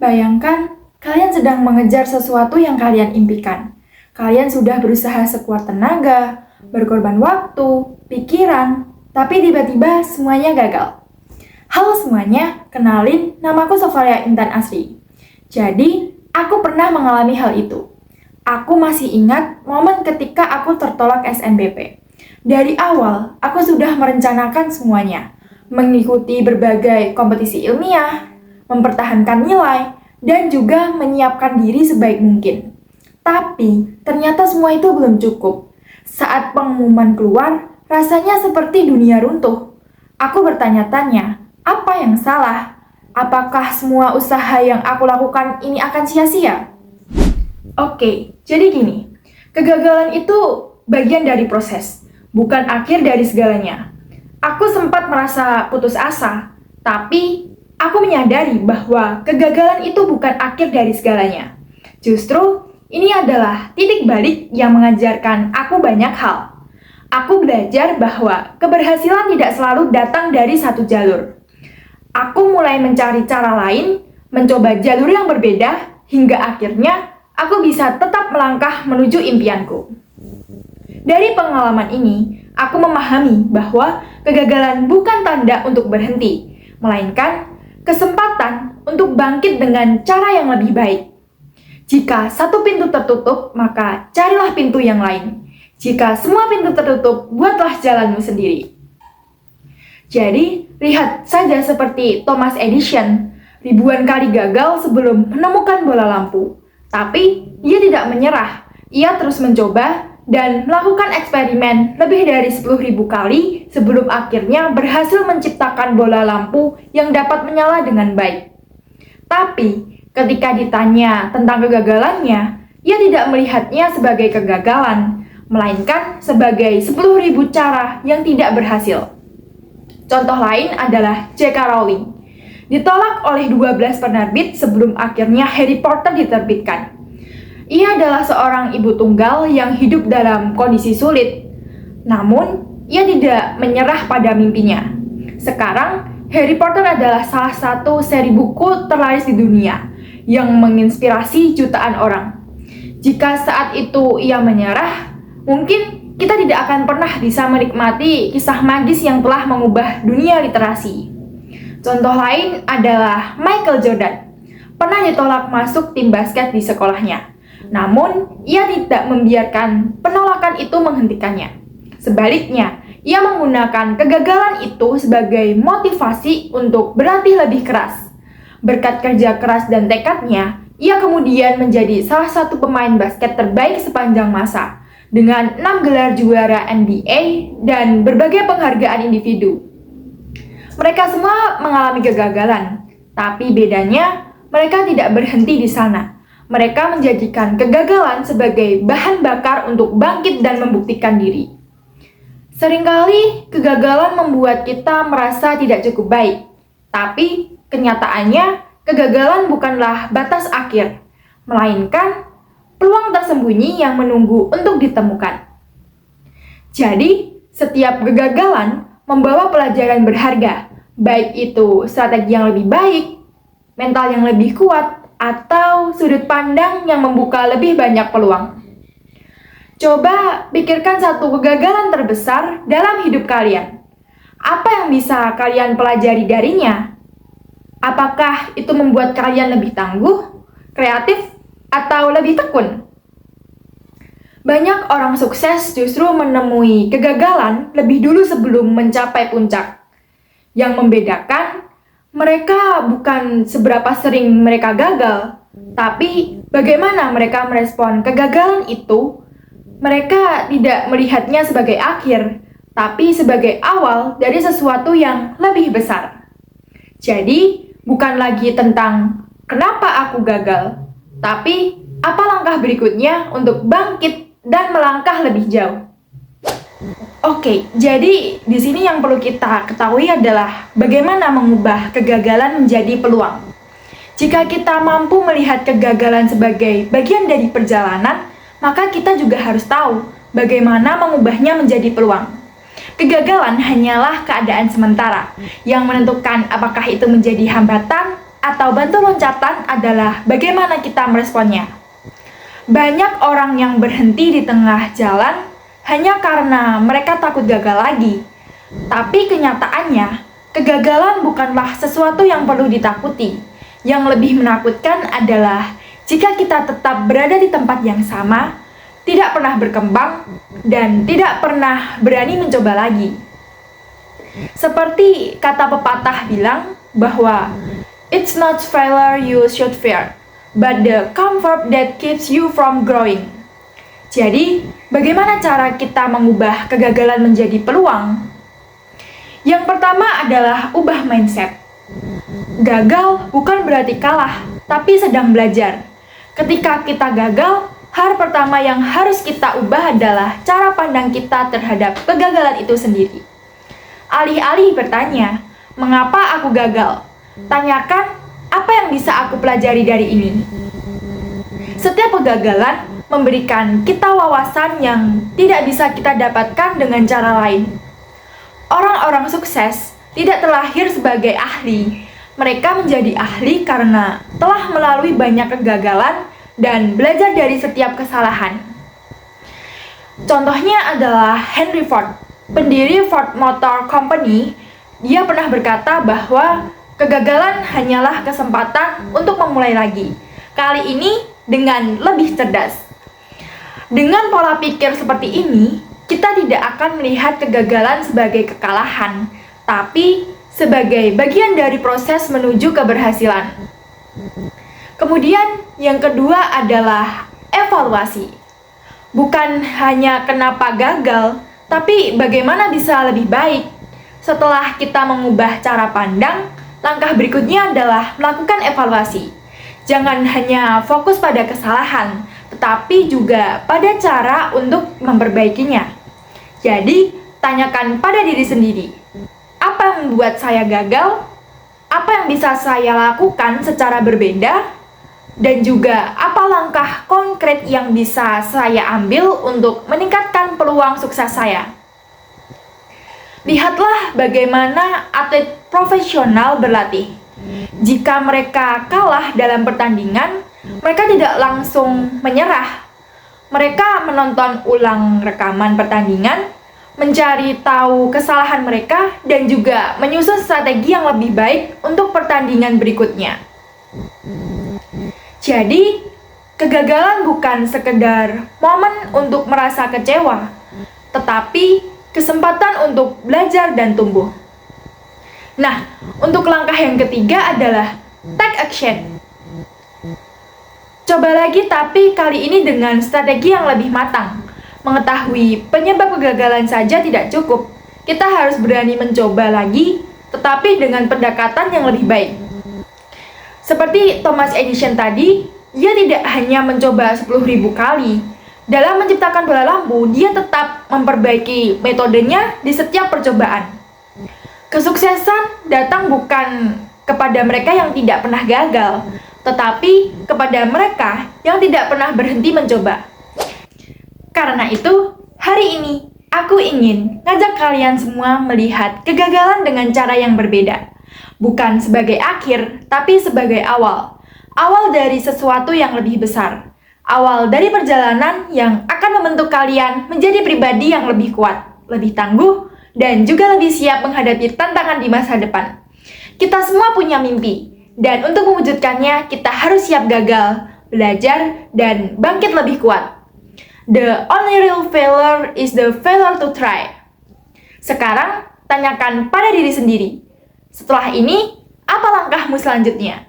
Bayangkan, kalian sedang mengejar sesuatu yang kalian impikan. Kalian sudah berusaha sekuat tenaga, berkorban waktu, pikiran, tapi tiba-tiba semuanya gagal. Halo semuanya, kenalin, namaku Sofalia Intan Asri. Jadi, aku pernah mengalami hal itu. Aku masih ingat momen ketika aku tertolak SNBP. Dari awal, aku sudah merencanakan semuanya, mengikuti berbagai kompetisi ilmiah, mempertahankan nilai, dan juga menyiapkan diri sebaik mungkin. Tapi, ternyata semua itu belum cukup. Saat pengumuman keluar, rasanya seperti dunia runtuh. Aku bertanya-tanya, apa yang salah? Apakah semua usaha yang aku lakukan ini akan sia-sia? Oke, jadi gini, kegagalan itu bagian dari proses, bukan akhir dari segalanya. Aku sempat merasa putus asa, tapi aku menyadari bahwa kegagalan itu bukan akhir dari segalanya. Justru, ini adalah titik balik yang mengajarkan aku banyak hal. Aku belajar bahwa keberhasilan tidak selalu datang dari satu jalur. Aku mulai mencari cara lain, mencoba jalur yang berbeda, hingga akhirnya aku bisa tetap melangkah menuju impianku. Dari pengalaman ini, aku memahami bahwa kegagalan bukan tanda untuk berhenti, melainkan kesempatan untuk bangkit dengan cara yang lebih baik. Jika satu pintu tertutup, maka carilah pintu yang lain. Jika semua pintu tertutup, buatlah jalanmu sendiri. Jadi, lihat saja seperti Thomas Edison, ribuan kali gagal sebelum menemukan bola lampu. Tapi, dia tidak menyerah. Ia terus mencoba dan melakukan eksperimen lebih dari 10.000 kali sebelum akhirnya berhasil menciptakan bola lampu yang dapat menyala dengan baik. Tapi, ketika ditanya tentang kegagalannya, ia tidak melihatnya sebagai kegagalan, melainkan sebagai 10.000 cara yang tidak berhasil. Contoh lain adalah J.K. Rowling. Ditolak oleh 12 penerbit sebelum akhirnya Harry Potter diterbitkan. Ia adalah seorang ibu tunggal yang hidup dalam kondisi sulit. Namun, ia tidak menyerah pada mimpinya. Sekarang, Harry Potter adalah salah satu seri buku terlaris di dunia yang menginspirasi jutaan orang. Jika saat itu ia menyerah, mungkin kita tidak akan pernah bisa menikmati kisah magis yang telah mengubah dunia literasi. Contoh lain adalah Michael Jordan. Pernah ditolak masuk tim basket di sekolahnya. Namun, ia tidak membiarkan penolakan itu menghentikannya. Sebaliknya, ia menggunakan kegagalan itu sebagai motivasi untuk berlatih lebih keras. Berkat kerja keras dan tekadnya, ia kemudian menjadi salah satu pemain basket terbaik sepanjang masa, dengan 6 gelar juara NBA dan berbagai penghargaan individu. Mereka semua mengalami kegagalan, tapi bedanya mereka tidak berhenti di sana. Mereka menjadikan kegagalan sebagai bahan bakar untuk bangkit dan membuktikan diri. Seringkali kegagalan membuat kita merasa tidak cukup baik, tapi kenyataannya kegagalan bukanlah batas akhir, melainkan peluang tersembunyi yang menunggu untuk ditemukan. Jadi, setiap kegagalan membawa pelajaran berharga, baik itu strategi yang lebih baik, mental yang lebih kuat, atau sudut pandang yang membuka lebih banyak peluang. Coba pikirkan satu kegagalan terbesar dalam hidup kalian. Apa yang bisa kalian pelajari darinya? Apakah itu membuat kalian lebih tangguh, kreatif, atau lebih tekun? Banyak orang sukses justru menemui kegagalan lebih dulu sebelum mencapai puncak. Yang membedakan, mereka bukan seberapa sering mereka gagal, tapi bagaimana mereka merespon kegagalan itu. Mereka tidak melihatnya sebagai akhir, tapi sebagai awal dari sesuatu yang lebih besar. Jadi, bukan lagi tentang kenapa aku gagal, tapi apa langkah berikutnya untuk bangkit dan melangkah lebih jauh. Oke, jadi di sini yang perlu kita ketahui adalah bagaimana mengubah kegagalan menjadi peluang. Jika kita mampu melihat kegagalan sebagai bagian dari perjalanan, maka kita juga harus tahu bagaimana mengubahnya menjadi peluang. Kegagalan hanyalah keadaan sementara yang menentukan apakah itu menjadi hambatan atau batu loncatan adalah bagaimana kita meresponnya. Banyak orang yang berhenti di tengah jalan hanya karena mereka takut gagal lagi. Tapi kenyataannya, kegagalan bukanlah sesuatu yang perlu ditakuti. Yang lebih menakutkan adalah jika kita tetap berada di tempat yang sama, tidak pernah berkembang, dan tidak pernah berani mencoba lagi. Seperti kata pepatah bilang bahwa it's not failure you should fear, but the comfort that keeps you from growing. Jadi, bagaimana cara kita mengubah kegagalan menjadi peluang? Yang pertama adalah ubah mindset. Gagal bukan berarti kalah, tapi sedang belajar. Ketika kita gagal, hal pertama yang harus kita ubah adalah cara pandang kita terhadap kegagalan itu sendiri. Alih-alih bertanya, mengapa aku gagal? Tanyakan, apa yang bisa aku pelajari dari ini? Setiap kegagalan memberikan kita wawasan yang tidak bisa kita dapatkan dengan cara lain. Orang-orang sukses tidak terlahir sebagai ahli. Mereka menjadi ahli karena telah melalui banyak kegagalan dan belajar dari setiap kesalahan. Contohnya adalah Henry Ford, pendiri Ford Motor Company. Dia pernah berkata bahwa kegagalan hanyalah kesempatan untuk memulai lagi. Kali ini dengan lebih cerdas. Dengan pola pikir seperti ini, kita tidak akan melihat kegagalan sebagai kekalahan, tapi sebagai bagian dari proses menuju keberhasilan. Kemudian, yang kedua adalah evaluasi. Bukan hanya kenapa gagal, tapi bagaimana bisa lebih baik. Setelah kita mengubah cara pandang, langkah berikutnya adalah melakukan evaluasi. Jangan hanya fokus pada kesalahan, tetapi juga pada cara untuk memperbaikinya. Jadi, tanyakan pada diri sendiri, apa yang membuat saya gagal? Apa yang bisa saya lakukan secara berbeda? Dan juga, apa langkah konkret yang bisa saya ambil untuk meningkatkan peluang sukses saya? Lihatlah bagaimana atlet profesional berlatih. Jika mereka kalah dalam pertandingan, mereka tidak langsung menyerah. Mereka menonton ulang rekaman pertandingan, mencari tahu kesalahan mereka, dan juga menyusun strategi yang lebih baik untuk pertandingan berikutnya. Jadi, kegagalan bukan sekedar momen untuk merasa kecewa, tetapi kesempatan untuk belajar dan tumbuh. Nah, untuk langkah yang ketiga adalah take action. Coba lagi, tapi kali ini dengan strategi yang lebih matang. Mengetahui penyebab kegagalan saja tidak cukup. Kita harus berani mencoba lagi, tetapi dengan pendekatan yang lebih baik. Seperti Thomas Edison tadi, dia tidak hanya mencoba 10.000 kali. Dalam menciptakan bola lampu, dia tetap memperbaiki metodenya di setiap percobaan. Kesuksesan datang bukan kepada mereka yang tidak pernah gagal, tetapi kepada mereka yang tidak pernah berhenti mencoba. Karena itu, hari ini aku ingin ngajak kalian semua melihat kegagalan dengan cara yang berbeda. Bukan sebagai akhir, tapi sebagai awal. Awal dari sesuatu yang lebih besar. Awal dari perjalanan yang akan membentuk kalian menjadi pribadi yang lebih kuat, lebih tangguh, dan juga lebih siap menghadapi tantangan di masa depan. Kita semua punya mimpi, dan untuk mewujudkannya kita harus siap gagal, belajar, dan bangkit lebih kuat. The only real failure is the failure to try. Sekarang, tanyakan pada diri sendiri. Setelah ini, apa langkahmu selanjutnya?